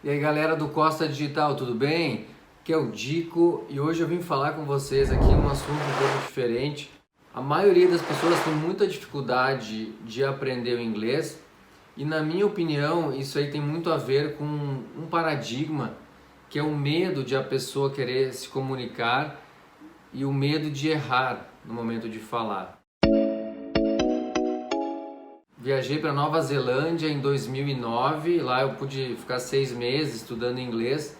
E aí galera do Costa Digital, tudo bem? Aqui é o Dico e hoje eu vim falar com vocês aqui um assunto um pouco diferente. A maioria das pessoas tem muita dificuldade de aprender o inglês e na minha opinião isso aí tem muito a ver com um paradigma que é o medo de a pessoa querer se comunicar e o medo de errar no momento de falar. Viajei para Nova Zelândia em 2009, lá eu pude ficar 6 meses estudando inglês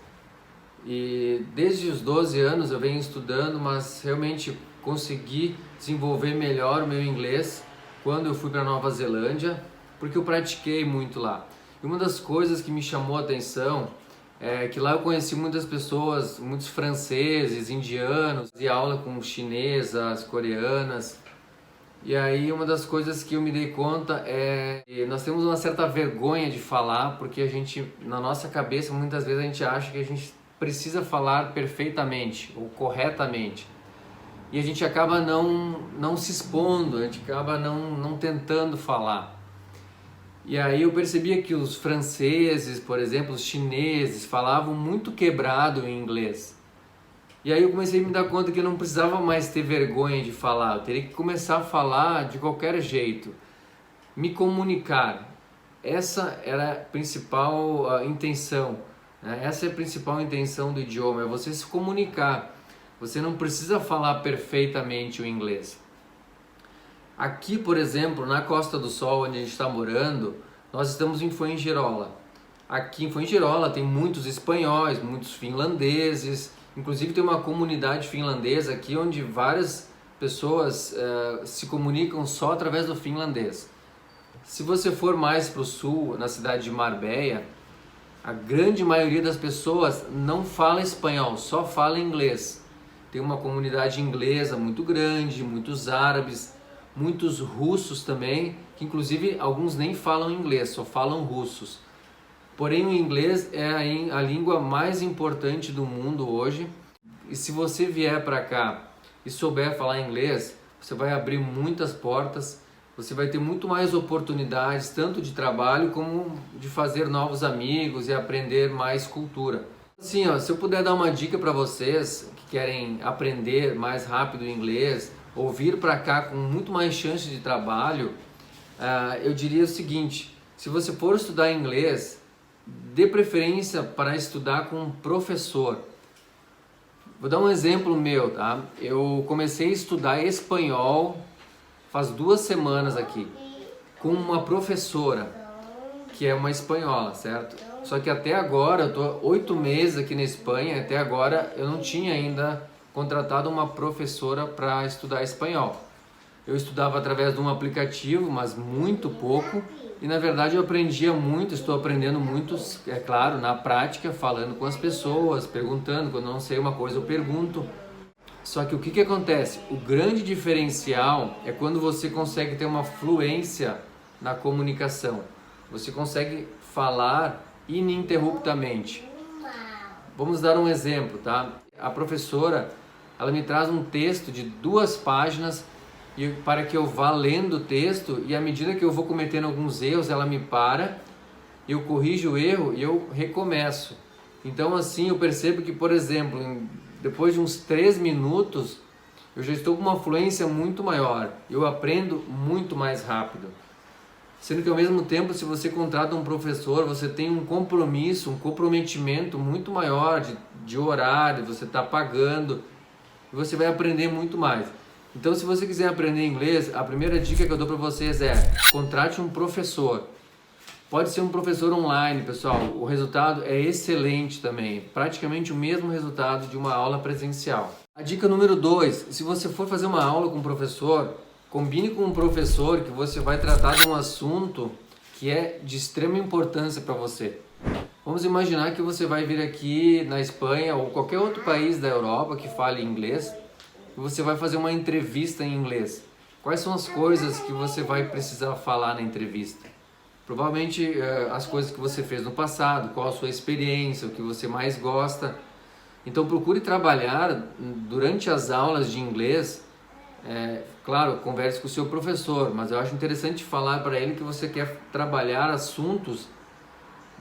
e desde os 12 anos eu venho estudando, mas realmente consegui desenvolver melhor o meu inglês quando eu fui para Nova Zelândia, porque eu pratiquei muito lá. E uma das coisas que me chamou a atenção é que lá eu conheci muitas pessoas, muitos franceses, indianos, e aula com chinesas, coreanas. E aí uma das coisas que eu me dei conta é que nós temos uma certa vergonha de falar, porque a gente, na nossa cabeça, muitas vezes a gente acha que a gente precisa falar perfeitamente ou corretamente. E a gente acaba não se expondo, a gente acaba não tentando falar. E aí eu percebia que os franceses, por exemplo, os chineses, falavam muito quebrado em inglês. E aí eu comecei a me dar conta que eu não precisava mais ter vergonha de falar, eu teria que começar a falar de qualquer jeito, me comunicar. Essa era a principal intenção, né? Essa é a principal intenção do idioma, é você se comunicar. Você não precisa falar perfeitamente o inglês. Aqui, por exemplo, na Costa do Sol, onde a gente está morando, nós estamos em Fuengirola. Aqui em Fuengirola tem muitos espanhóis, muitos finlandeses. Inclusive tem uma comunidade finlandesa aqui onde várias pessoas se comunicam só através do finlandês. Se você for mais para o sul, na cidade de Marbella, a grande maioria das pessoas não fala espanhol, só fala inglês. Tem uma comunidade inglesa muito grande, muitos árabes, muitos russos também, que inclusive alguns nem falam inglês, só falam russos. Porém, o inglês é a língua mais importante do mundo hoje. E se você vier para cá e souber falar inglês, você vai abrir muitas portas, você vai ter muito mais oportunidades, tanto de trabalho como de fazer novos amigos e aprender mais cultura. Assim, ó, se eu puder dar uma dica para vocês que querem aprender mais rápido inglês, ou vir para cá com muito mais chance de trabalho, eu diria o seguinte: se você for estudar inglês, dê preferência para estudar com um professor. Vou dar um exemplo meu, tá? Eu comecei a estudar espanhol faz 2 semanas aqui, com uma professora, que é uma espanhola, certo? Só que até agora, eu tô 8 meses aqui na Espanha, até agora eu não tinha ainda contratado uma professora para estudar espanhol. Eu estudava através de um aplicativo, mas muito pouco. E na verdade eu aprendia muito, estou aprendendo muito, é claro, na prática, falando com as pessoas, perguntando. Quando eu não sei uma coisa eu pergunto. Só que o que acontece? O grande diferencial é quando você consegue ter uma fluência na comunicação. Você consegue falar ininterruptamente. Vamos dar um exemplo, tá? A professora, ela me traz um texto de 2 páginas para que eu vá lendo o texto, e à medida que eu vou cometendo alguns erros, ela me para, eu corrijo o erro e eu recomeço. Então assim eu percebo que, por exemplo, depois de uns 3 minutos, eu já estou com uma fluência muito maior, eu aprendo muito mais rápido. Sendo que ao mesmo tempo, se você contrata um professor, você tem um compromisso, um comprometimento muito maior de horário, você está pagando, e você vai aprender muito mais. Então, se você quiser aprender inglês, a primeira dica que eu dou para vocês é: contrate um professor. Pode ser um professor online, pessoal. O resultado é excelente também. Praticamente o mesmo resultado de uma aula presencial. A dica número 2, se você for fazer uma aula com um professor, combine com um professor que você vai tratar de um assunto que é de extrema importância para você. Vamos imaginar que você vai vir aqui na Espanha ou qualquer outro país da Europa que fale inglês, e você vai fazer uma entrevista em inglês. Quais são as coisas que você vai precisar falar na entrevista? Provavelmente as coisas que você fez no passado, qual a sua experiência, o que você mais gosta. Então procure trabalhar durante as aulas de inglês. Claro, converse com o seu professor, mas eu acho interessante falar para ele que você quer trabalhar assuntos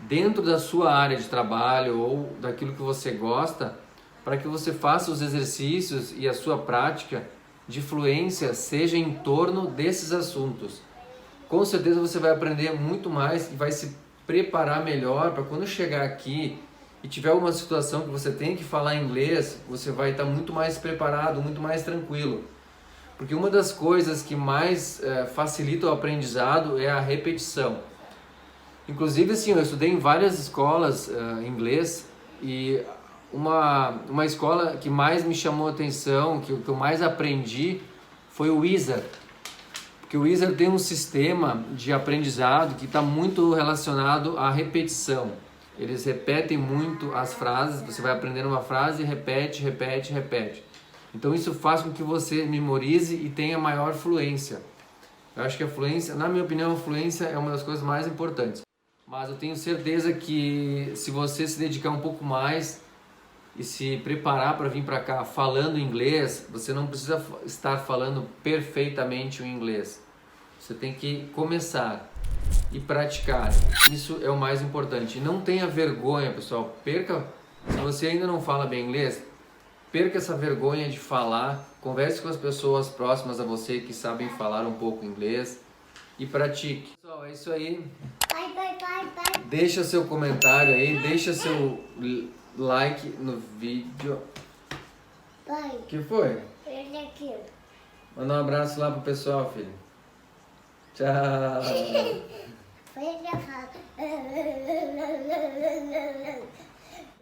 dentro da sua área de trabalho ou daquilo que você gosta, para que você faça os exercícios e a sua prática de fluência seja em torno desses assuntos. Com certeza você vai aprender muito mais e vai se preparar melhor para quando chegar aqui e tiver alguma situação que você tem que falar inglês, você vai estar muito mais preparado, muito mais tranquilo. Porque uma das coisas que mais facilita o aprendizado é a repetição. Inclusive, assim, eu estudei em várias escolas em inglês e uma escola que mais me chamou a atenção, que eu mais aprendi, foi o Wizard. Porque o Wizard tem um sistema de aprendizado que está muito relacionado à repetição. Eles repetem muito as frases, você vai aprendendo uma frase e repete, repete, repete. Então isso faz com que você memorize e tenha maior fluência. Eu acho que a fluência, na minha opinião, a fluência é uma das coisas mais importantes. Mas eu tenho certeza que se você se dedicar um pouco mais e se preparar para vir para cá falando inglês, você não precisa estar falando perfeitamente o inglês. Você tem que começar e praticar. Isso é o mais importante. E não tenha vergonha, pessoal. Se você ainda não fala bem inglês, perca essa vergonha de falar. Converse com as pessoas próximas a você que sabem falar um pouco inglês e pratique. Pessoal, é isso aí. Deixa seu comentário aí, deixa seu like no vídeo. Pai, O que foi? olha aqui. Manda um abraço lá pro pessoal, filho. Tchau. Olha a